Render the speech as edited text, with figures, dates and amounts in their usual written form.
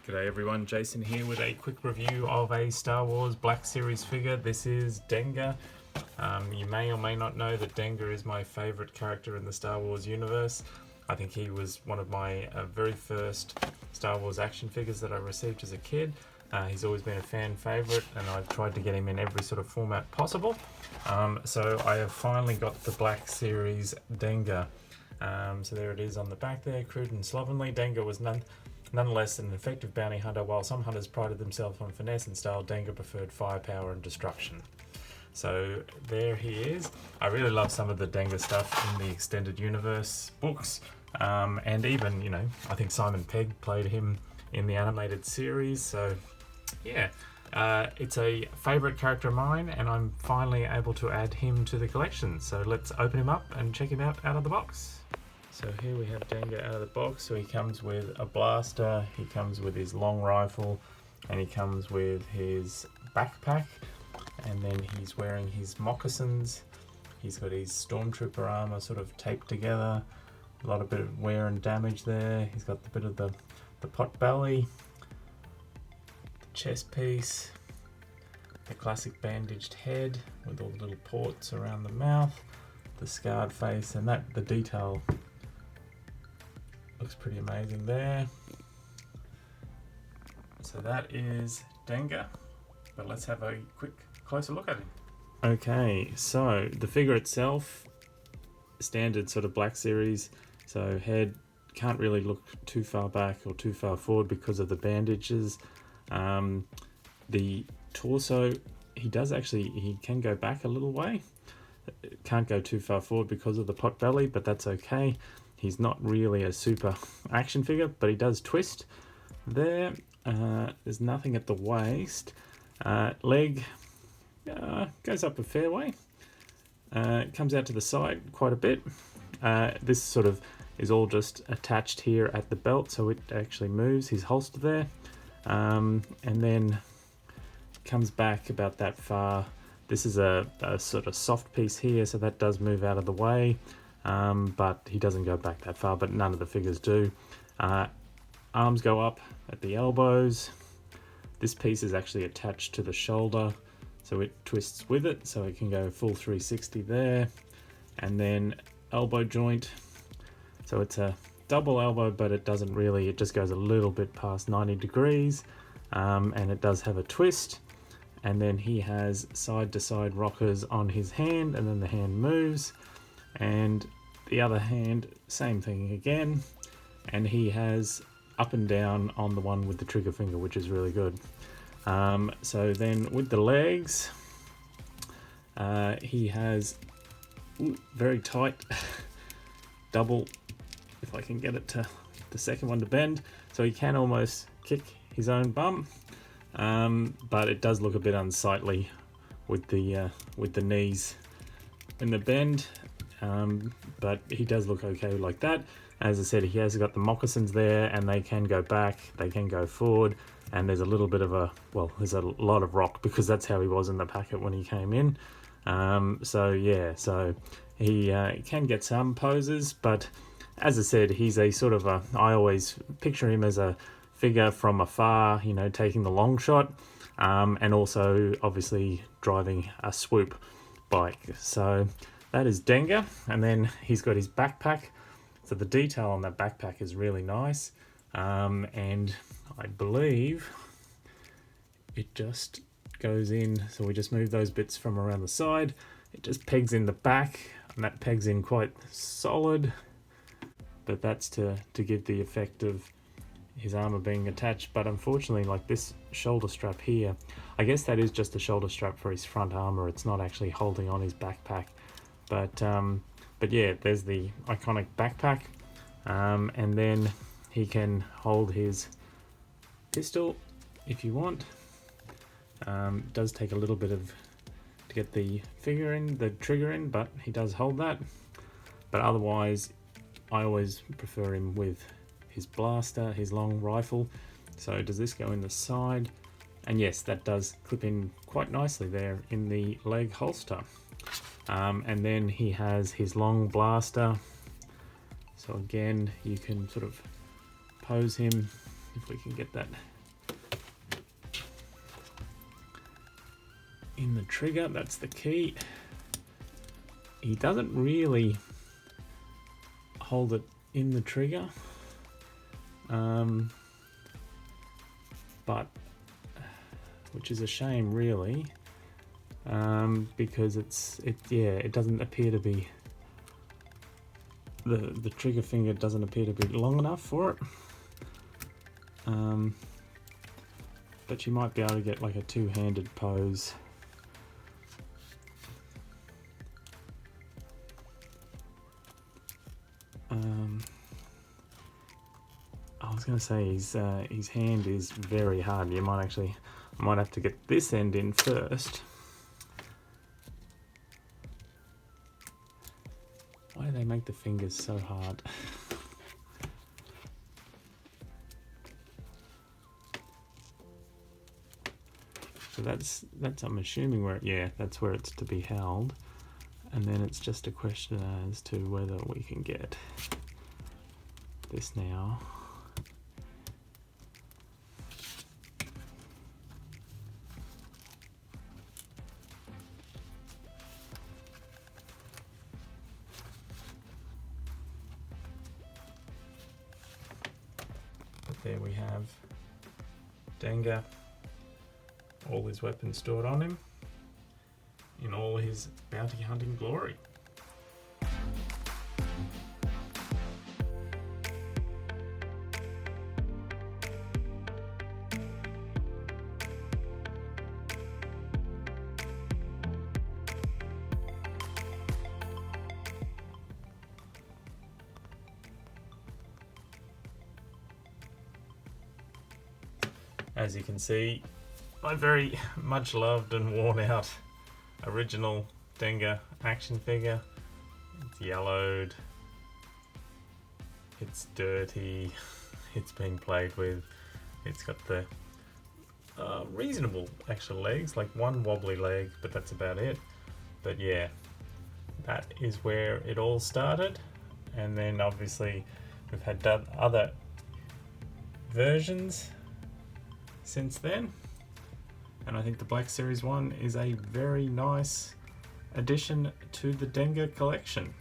G'day everyone, Jason here with a quick review of a Star Wars Black Series figure. This is Dengar. You may or may not know that Dengar is my favourite character in the Star Wars universe. I think he was one of my very first Star Wars action figures that I received as a kid. He's always been a fan favourite and I've tried to get him in every sort of format possible. So I have finally got the Black Series Dengar. So there it is on the back there, crude and slovenly. Dengar was nonetheless an effective bounty hunter. While some hunters prided themselves on finesse and style, Dengar preferred firepower and destruction. So there he is. I really love some of the Dengar stuff in the Extended Universe books. And even, I think Simon Pegg played him in the animated series. So yeah, it's a favourite character of mine and I'm finally able to add him to the collection. So let's open him up and check him out of the box. So here we have Dengar out of the box. So he comes with a blaster, he comes with his long rifle, and he comes with his backpack, and then he's wearing his moccasins. He's got his stormtrooper armor sort of taped together, a bit of wear and damage there. He's got the bit of the pot belly, the chest piece, the classic bandaged head with all the little ports around the mouth, the scarred face, and the detail looks pretty amazing there. So that is Dengar, but let's have a quick closer look at him. Okay, so the figure itself, standard sort of Black Series, so head can't really look too far back or too far forward because of the bandages. The torso, he can go back a little way. Can't go too far forward because of the pot belly, but that's okay. He's not really a super action figure, but he does twist there. There's nothing at the waist. Leg goes up a fair way. Comes out to the side quite a bit. This sort of is all just attached here at the belt, so it actually moves. His holster there. And then comes back about that far. This is a sort of soft piece here, so that does move out of the way. But he doesn't go back that far, but none of the figures do. Arms go up at the elbows. This piece is actually attached to the shoulder, so it twists with it, so it can go full 360 there. And then elbow joint, so it's a double elbow, but it just goes a little bit past 90 degrees, and it does have a twist. And then he has side-to-side rockers on his hand, and then the hand moves. And the other hand, same thing again. And he has up and down on the one with the trigger finger, which is really good. So then with the legs, he has very tight double, if I can get it to the second one to bend. So he can almost kick his own bum. But it does look a bit unsightly with the knees in the bend, but he does look okay like that. As I said, he has got the moccasins there, and they can go back, they can go forward, and there's a little bit of there's a lot of rock because that's how he was in the packet when he came in. So he can get some poses, but as I said, he's a sort of I always picture him as a figure from afar, taking the long shot, and also obviously driving a swoop bike. So that is Dengar, and then he's got his backpack. So the detail on that backpack is really nice, and I believe it just goes in. So we just move those bits from around the side. It just pegs in the back, and that pegs in quite solid. But that's to give the effect of his armor being attached. But unfortunately, like this shoulder strap here, I guess that is just a shoulder strap for his front armor. It's not actually holding on his backpack. But yeah, there's the iconic backpack, and then he can hold his pistol if you want. It does take a little bit to get the trigger in, but he does hold that. But otherwise, I always prefer him with his blaster, his long rifle. So does this go in the side? And yes, that does clip in quite nicely there in the leg holster. And then he has his long blaster. So again, you can sort of pose him, if we can get that in the trigger, that's the key. He doesn't really hold it in the trigger, but which is a shame really, because it doesn't appear to be, the trigger finger doesn't appear to be long enough for it. But you might be able to get like a two-handed pose. I was going to say his hand is very hard. I might have to get this end in first. Why do they make the fingers so hard? So that's I'm assuming that's where it's to be held, and then it's just a question as to whether we can get this now. But there we have Denga, all his weapons stored on him in all his bounty hunting glory. As you can see, my very much loved and worn out original Denga action figure. It's yellowed, it's dirty, it's been played with. It's got the reasonable actual legs, like one wobbly leg, but that's about it. But yeah, that is where it all started. And then obviously we've had other versions since then, and I think the Black Series 1 is a very nice addition to the Denga collection.